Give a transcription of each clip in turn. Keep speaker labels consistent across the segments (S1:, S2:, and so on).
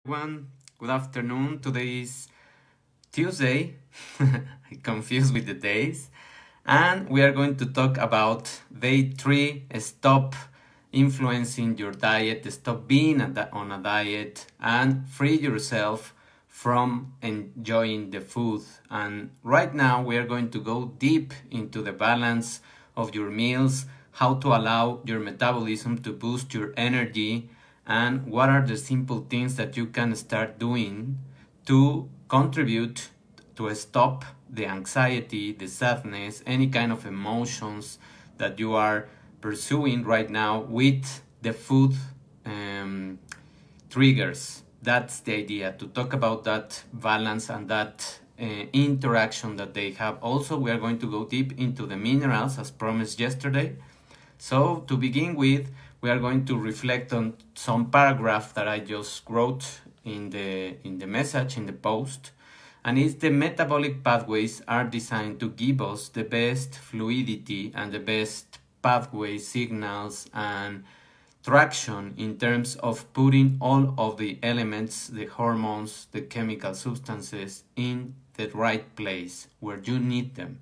S1: Everyone, good afternoon. Today is Tuesday. I confused with the days. And we are going to talk about day 3. Stop influencing your diet, stop being on a diet, and free yourself from enjoying the food. And right now we are going to go deep into the balance of your meals, how to allow your metabolism to boost your energy, and what are the simple things that you can start doing to contribute to stop the anxiety, the sadness, any kind of emotions that you are pursuing right now with the food triggers. That's the idea, to talk about that balance and that interaction that they have. Also, we are going to go deep into the minerals as promised yesterday. So to begin with, we are going to reflect on some paragraph that I just wrote in the message, in the post. And it's the metabolic pathways are designed to give us the best fluidity and the best pathway signals and traction in terms of putting all of the elements, the hormones, the chemical substances in the right place where you need them,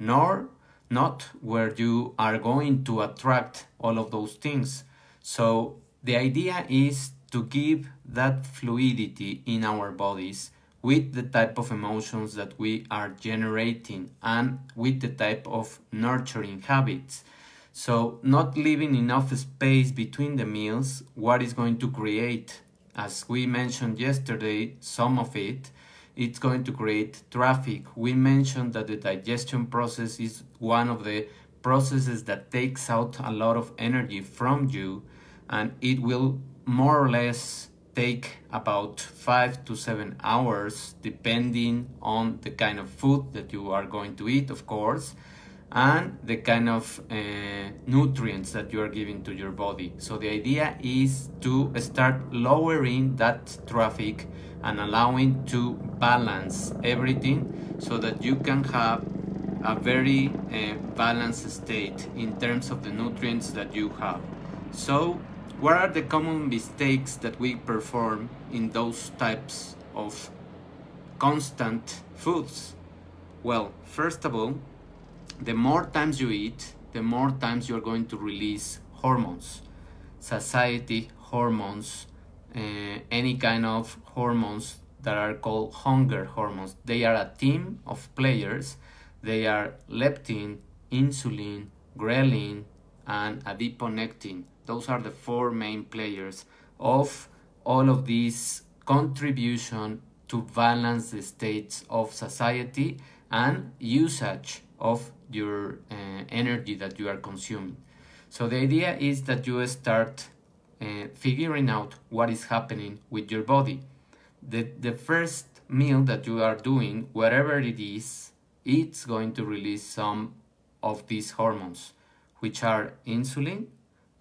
S1: nor not where you are going to attract all of those things. So the idea is to give that fluidity in our bodies with the type of emotions that we are generating and with the type of nurturing habits. So not leaving enough space between the meals, what is going to create, as we mentioned yesterday, some of it's going to create traffic. We mentioned that the digestion process is one of the processes that takes out a lot of energy from you, and it will more or less take about 5 to 7 hours depending on the kind of food that you are going to eat, of course, and the kind of nutrients that you are giving to your body. So the idea is to start lowering that traffic and allowing to balance everything so that you can have a very balanced state in terms of the nutrients that you have. So what are the common mistakes that we perform in those types of constant foods? Well, first of all, the more times you eat, the more times you're going to release hormones, satiety hormones, any kind of hormones that are called hunger hormones. They are a team of players. They are leptin, insulin, ghrelin, and adiponectin. Those are the 4 main players of all of these contribution to balance the states of satiety and usage of your energy that you are consuming. So the idea is that you start figuring out what is happening with your body. The first meal that you are doing, whatever it is, it's going to release some of these hormones, which are insulin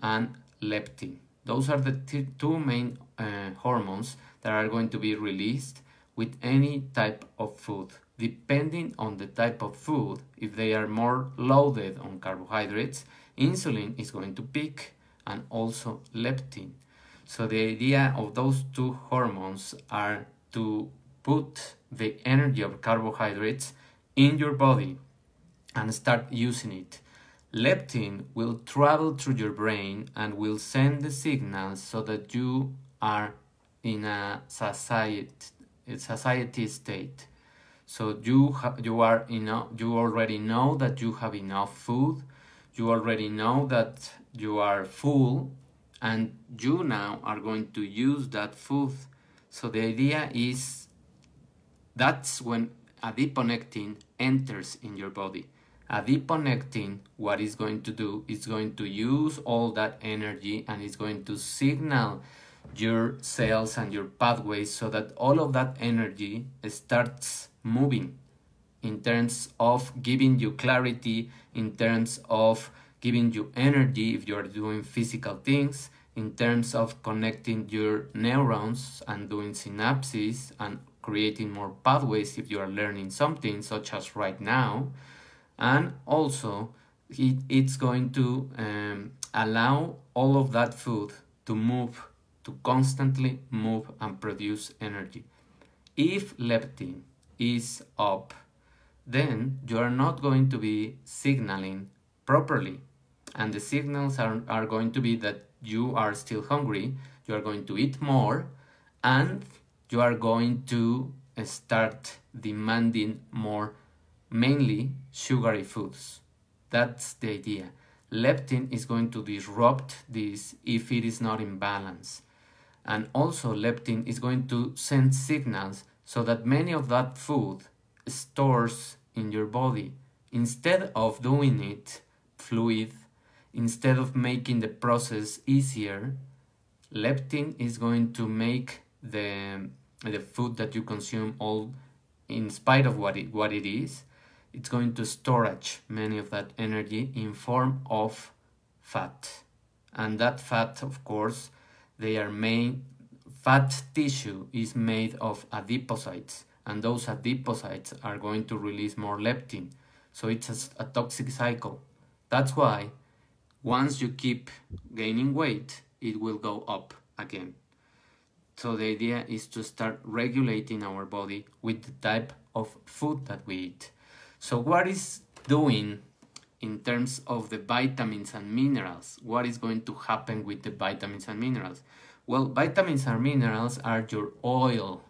S1: and leptin. Those are the 2 main hormones that are going to be released with any type of food. Depending on the type of food, if they are more loaded on carbohydrates, insulin is going to peak, and also leptin. So the idea of those 2 hormones are to put the energy of carbohydrates in your body and start using it. Leptin will travel through your brain and will send the signals so that you are in a satiety state. So you already know that you have enough food, you already know that you are full, and you now are going to use that food. So the idea is that's when adiponectin enters in your body. Adiponectin, what it's going to do, is going to use all that energy and it's going to signal your cells and your pathways so that all of that energy starts moving in terms of giving you clarity, in terms of giving you energy if you are doing physical things, in terms of connecting your neurons and doing synapses and creating more pathways if you are learning something, such as right now. And also it's going to allow all of that food to move to constantly move and produce energy. If leptin is up, then you are not going to be signaling properly. And the signals are going to be that you are still hungry, you are going to eat more, and you are going to start demanding more, mainly sugary foods. That's the idea. Leptin is going to disrupt this if it is not in balance. And also leptin is going to send signals so that many of that food stores in your body. Instead of doing it fluid, instead of making the process easier, leptin is going to make the food that you consume, all in spite of what it is, it's going to storage many of that energy in form of fat. And that fat, of course, fat tissue is made of adipocytes, and those adipocytes are going to release more leptin. So it's a toxic cycle. That's why once you keep gaining weight, it will go up again. So the idea is to start regulating our body with the type of food that we eat. So what is doing in terms of the vitamins and minerals? What is going to happen with the vitamins and minerals? Well, vitamins and minerals are your oil.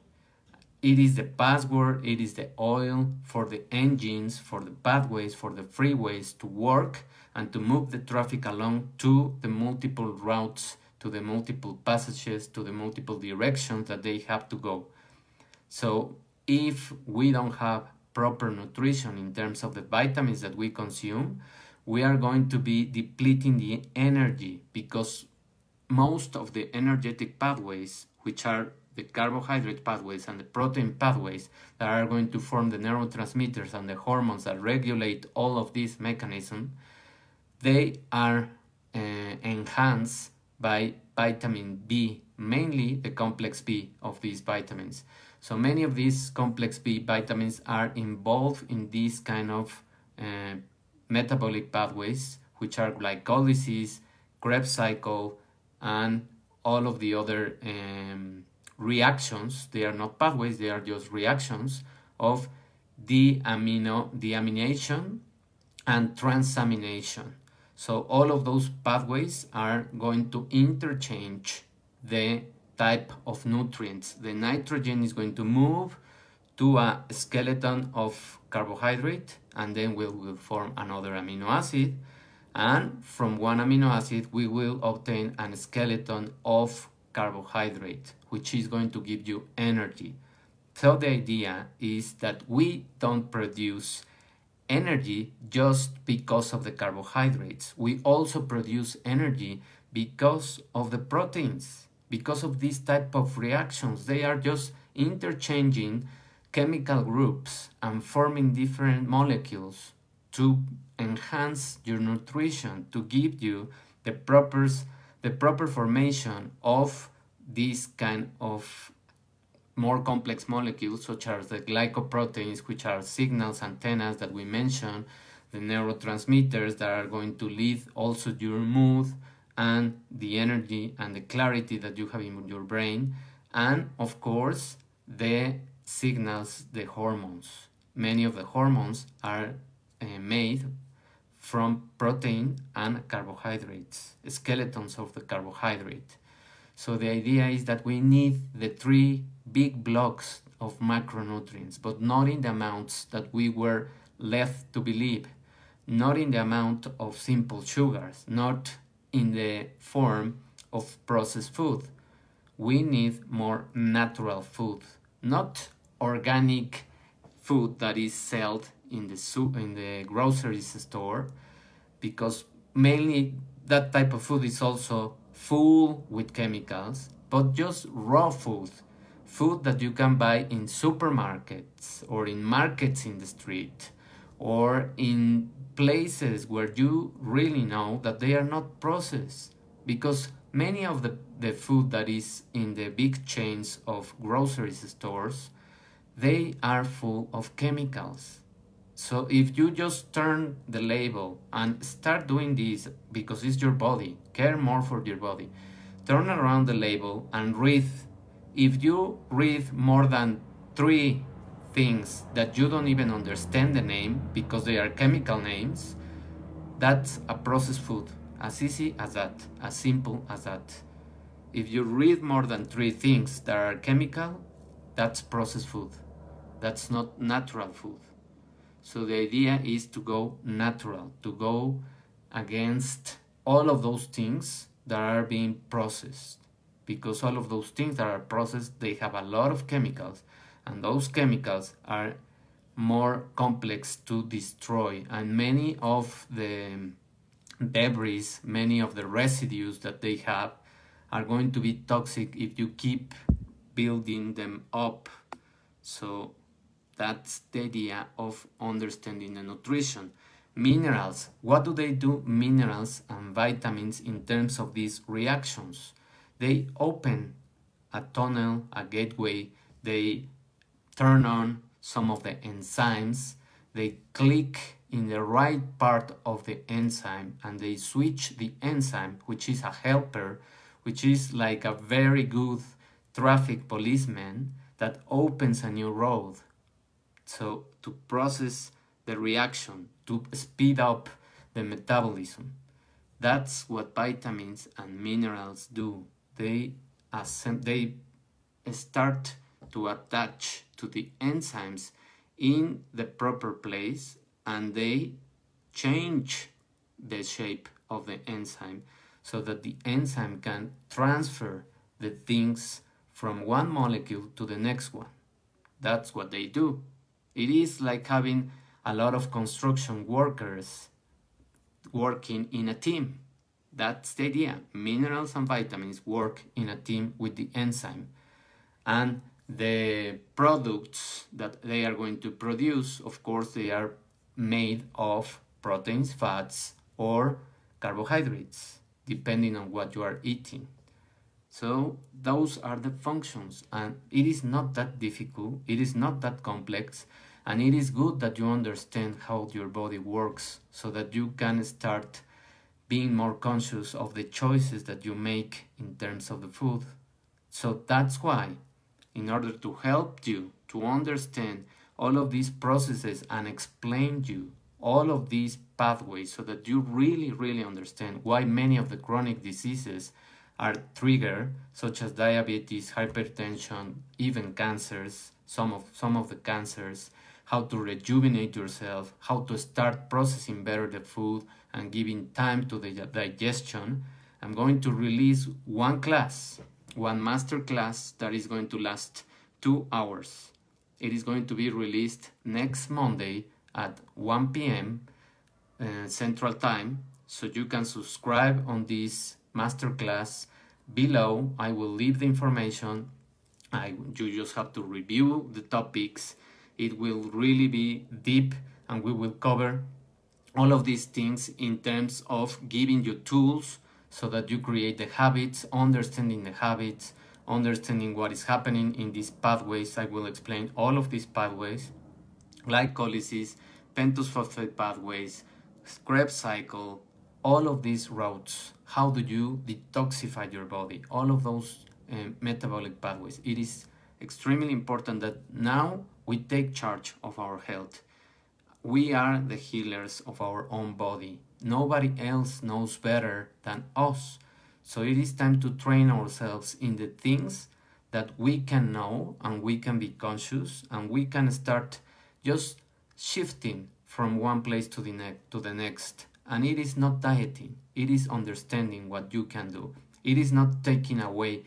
S1: It is the password, it is the oil for the engines, for the pathways, for the freeways to work and to move the traffic along to the multiple routes, to the multiple passages, to the multiple directions that they have to go. So if we don't have proper nutrition in terms of the vitamins that we consume, we are going to be depleting the energy, because most of the energetic pathways, which are the carbohydrate pathways and the protein pathways that are going to form the neurotransmitters and the hormones that regulate all of these mechanisms, they are enhanced by vitamin B, mainly the complex B of these vitamins. So many of these complex B vitamins are involved in these kind of metabolic pathways, which are glycolysis, Krebs cycle, and all of the other reactions. They are not pathways, they are just reactions of deamination and transamination. So all of those pathways are going to interchange the type of nutrients. The nitrogen is going to move to a skeleton of carbohydrate, and then will form another amino acid, and from one amino acid we will obtain a skeleton of carbohydrate, which is going to give you energy. So the idea is that we don't produce energy just because of the carbohydrates. We also produce energy because of the proteins, because of these type of reactions. They are just interchanging chemical groups and forming different molecules to enhance your nutrition, to give you the proper formation of these kind of more complex molecules, such as the glycoproteins, which are signals antennas that we mentioned, the neurotransmitters that are going to lead also your mood and the energy and the clarity that you have in your brain, and of course the signals, the hormones. Many of the hormones are made from protein and carbohydrates, skeletons of the carbohydrate. So the idea is that we need the 3 big blocks of macronutrients, but not in the amounts that we were led to believe, not in the amount of simple sugars, not in the form of processed food. We need more natural food, not organic food that is sold in the grocery store, because mainly that type of food is also full with chemicals, but just raw food that you can buy in supermarkets or in markets in the street or in places where you really know that they are not processed, because many of the food that is in the big chains of grocery stores, they are full of chemicals. So if you just turn the label and start doing this, because it's your body, care more for your body, turn around the label and read. If you read more than 3 things that you don't even understand the name because they are chemical names, that's a processed food. As easy as that, as simple as that. If you read more than 3 things that are chemical, that's processed food. That's not natural food. So the idea is to go natural, to go against all of those things that are being processed. Because all of those things that are processed, they have a lot of chemicals, and those chemicals are more complex to destroy, and many of the debris, many of the residues that they have are going to be toxic if you keep building them up. So that's the idea of understanding the nutrition. Minerals, what do they do? Minerals and vitamins in terms of these reactions. They open a tunnel, a gateway, they turn on some of the enzymes, they click in the right part of the enzyme and they switch the enzyme, which is a helper, which is like a very good traffic policeman that opens a new road. So to process the reaction, to speed up the metabolism. That's what vitamins and minerals do. They start to attach to the enzymes in the proper place, and they change the shape of the enzyme so that the enzyme can transfer the things from one molecule to the next one. That's what they do. It is like having a lot of construction workers working in a team. That's the idea. Minerals and vitamins work in a team with the enzyme. And the products that they are going to produce, of course, they are made of proteins, fats, or carbohydrates, depending on what you are eating. So those are the functions, and it is not that difficult, it is not that complex, and it is good that you understand how your body works so that you can start being more conscious of the choices that you make in terms of the food. So that's why, in order to help you to understand all of these processes and explain you all of these pathways so that you really understand why many of the chronic diseases are triggered, such as diabetes, hypertension, even cancers, some of the cancers, how to rejuvenate yourself, how to start processing better the food and giving time to the digestion. I'm going to release one master class that is going to last 2 hours. It is going to be released next Monday at 1 p.m. Central Time, so you can subscribe on this masterclass. Below, I will leave the information. You just have to review the topics. It will really be deep, and we will cover all of these things in terms of giving you tools so that you create the habits, understanding the habits, understanding what is happening in these pathways. I will explain all of these pathways, glycolysis, pentose phosphate pathways, Krebs cycle, all of these routes. How do you detoxify your body? All of those metabolic pathways. It is extremely important that now we take charge of our health. We are the healers of our own body. Nobody else knows better than us. So it is time to train ourselves in the things that we can know, and we can be conscious, and we can start just shifting from one place to the next. And it is not dieting. It is understanding what you can do. It is not taking away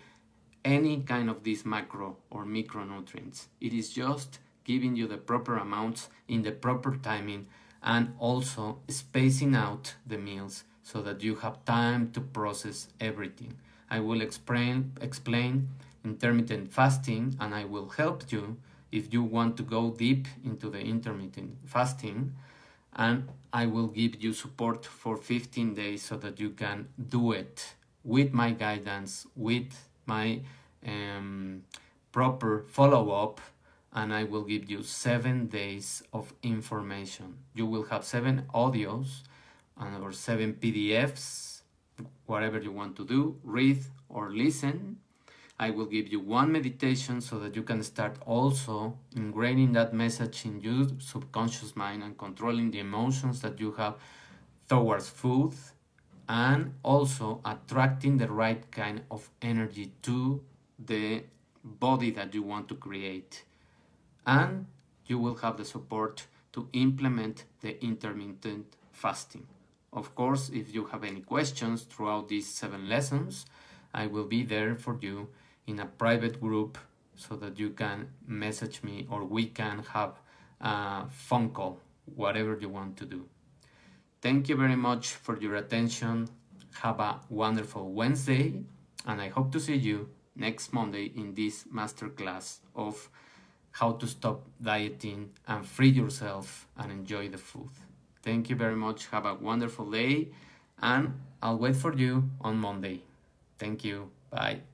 S1: any kind of these macro or micronutrients. It is just giving you the proper amounts in the proper timing, and also spacing out the meals so that you have time to process everything. I will explain intermittent fasting, and I will help you if you want to go deep into the intermittent fasting, and I will give you support for 15 days so that you can do it with my guidance, with my proper follow-up, and I will give you 7 days of information. You will have 7 audios or 7 PDFs whatever you want to do, read or listen. I will give you one meditation so that you can start also ingraining that message in your subconscious mind and controlling the emotions that you have towards food, and also attracting the right kind of energy to the body that you want to create. And you will have the support to implement the intermittent fasting. Of course, if you have any questions throughout these 7 lessons, I will be there for you in a private group so that you can message me or we can have a phone call, whatever you want to do. Thank you very much for your attention. Have a wonderful Wednesday, and I hope to see you next Monday in this masterclass of how to stop dieting and free yourself and enjoy the food. Thank you very much. Have a wonderful day, and I'll wait for you on Monday. Thank you. Bye.